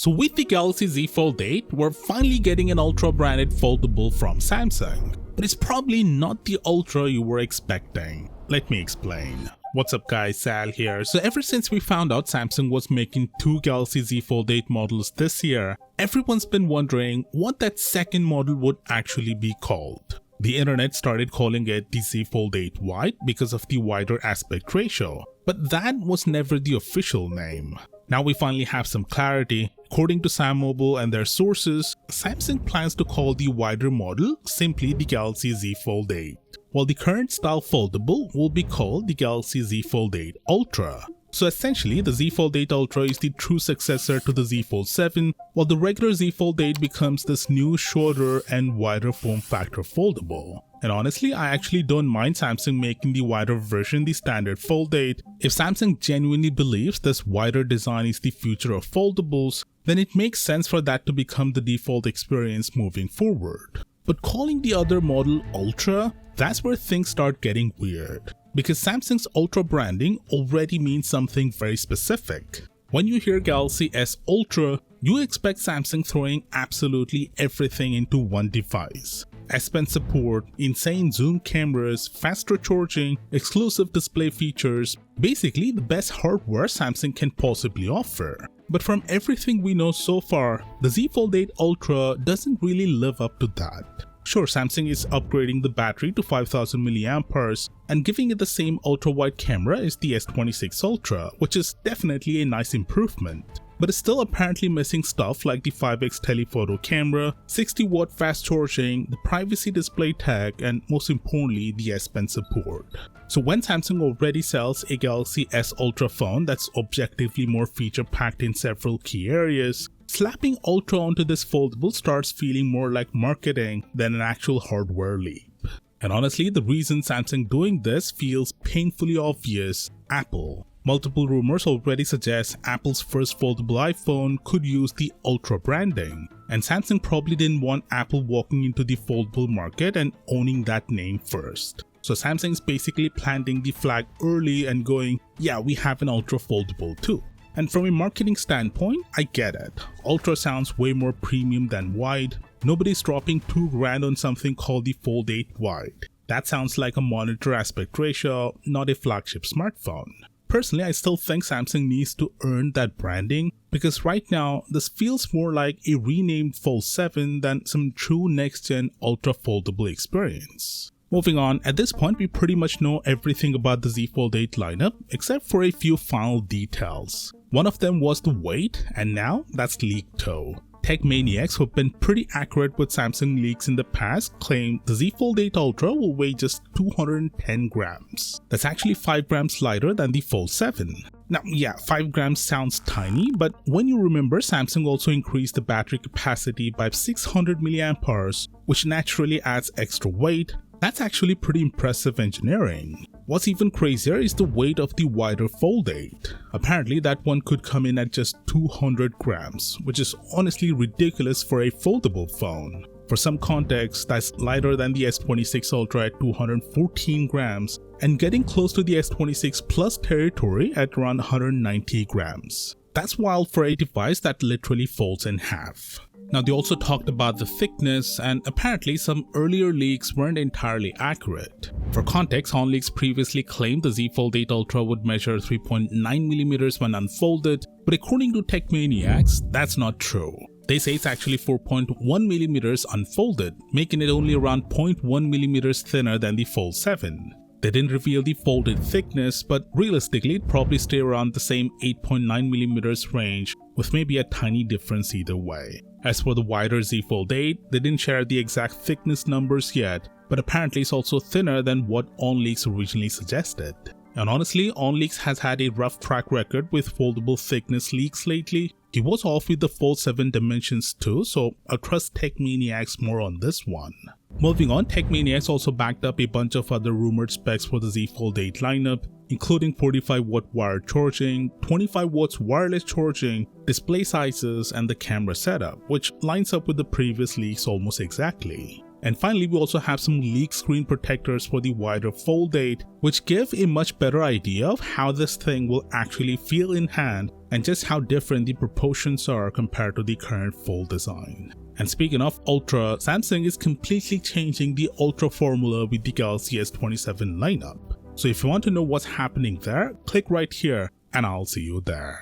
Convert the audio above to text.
So with the Galaxy Z Fold 8, we're finally getting an Ultra branded foldable from Samsung. But it's probably not the Ultra you were expecting. Let me explain. What's up guys, Sal here. So ever since we found out Samsung was making two Galaxy Z Fold 8 models this year, everyone's been wondering what that second model would actually be called. The internet started calling it the Z Fold 8 Wide because of the wider aspect ratio, but that was never the official name. Now we finally have some clarity. According to SamMobile and their sources, Samsung plans to call the wider model simply the Galaxy Z Fold 8, while the current style foldable will be called the Galaxy Z Fold 8 Ultra. So essentially, the Z Fold 8 Ultra is the true successor to the Z Fold 7, while the regular Z Fold 8 becomes this new shorter and wider form factor foldable. And honestly, I actually don't mind Samsung making the wider version the standard Fold 8. If Samsung genuinely believes this wider design is the future of foldables, then it makes sense for that to become the default experience moving forward. But calling the other model Ultra, that's where things start getting weird, because Samsung's Ultra branding already means something very specific. When you hear Galaxy S Ultra, you expect Samsung throwing absolutely everything into one device. S Pen support, insane zoom cameras, faster charging, exclusive display features, basically the best hardware Samsung can possibly offer. But from everything we know so far, the Z Fold 8 Ultra doesn't really live up to that. Sure, Samsung is upgrading the battery to 5000 mAh and giving it the same ultra-wide camera as the S26 Ultra, which is definitely a nice improvement. But it's still apparently missing stuff like the 5x telephoto camera, 60-watt fast charging, the privacy display tag, and most importantly, the S Pen support. So when Samsung already sells a Galaxy S Ultra phone that's objectively more feature-packed in several key areas, slapping Ultra onto this foldable starts feeling more like marketing than an actual hardware leap. And honestly, the reason Samsung doing this feels painfully obvious: Apple. Multiple rumors already suggest Apple's first foldable iPhone could use the Ultra branding, and Samsung probably didn't want Apple walking into the foldable market and owning that name first. So Samsung's basically planting the flag early and going, yeah, we have an Ultra foldable too. And from a marketing standpoint, I get it. Ultra sounds way more premium than wide. Nobody's dropping $2,000 on something called the Fold 8 Wide. That sounds like a monitor aspect ratio, not a flagship smartphone. Personally, I still think Samsung needs to earn that branding, because right now, this feels more like a renamed Fold 7 than some true next-gen ultra foldable experience. Moving on, at this point we pretty much know everything about the Z Fold 8 lineup except for a few final details. One of them was the weight, and now that's leaked too. Tech maniacs who've been pretty accurate with Samsung leaks in the past claim the Z Fold 8 Ultra will weigh just 210 grams. That's actually 5 grams lighter than the Fold 7. Now yeah, 5 grams sounds tiny, but when you remember Samsung also increased the battery capacity by 600 mAh, which naturally adds extra weight, that's actually pretty impressive engineering. What's even crazier is the weight of the wider Fold 8. Apparently that one could come in at just 200 grams, which is honestly ridiculous for a foldable phone. For some context, that's lighter than the S26 Ultra at 214 grams and getting close to the S26 Plus territory at around 190 grams. That's wild for a device that literally folds in half. Now they also talked about the thickness, and apparently some earlier leaks weren't entirely accurate. For context, HonLeaks previously claimed the Z Fold 8 Ultra would measure 3.9mm when unfolded, but according to tech maniacs, that's not true. They say it's actually 4.1mm unfolded, making it only around 0.1mm thinner than the Fold 7. They didn't reveal the folded thickness, but realistically it'd probably stay around the same 8.9mm range, with maybe a tiny difference either way. As for the wider Z Fold 8, they didn't share the exact thickness numbers yet, but apparently it's also thinner than what OnLeaks originally suggested. And honestly, OnLeaks has had a rough track record with foldable thickness leaks lately. He was off with the Fold 7 dimensions too, so I'll trust Tech Maniacs more on this one. Moving on, Tech Maniacs also backed up a bunch of other rumored specs for the Z Fold 8 lineup, including 45-watt wired charging, 25 watts wireless charging, display sizes, and the camera setup, which lines up with the previous leaks almost exactly. And finally, we also have some leak screen protectors for the wider Fold 8, which give a much better idea of how this thing will actually feel in hand and just how different the proportions are compared to the current Fold design. And speaking of Ultra, Samsung is completely changing the Ultra formula with the Galaxy S27 lineup. So if you want to know what's happening there, click right here and I'll see you there.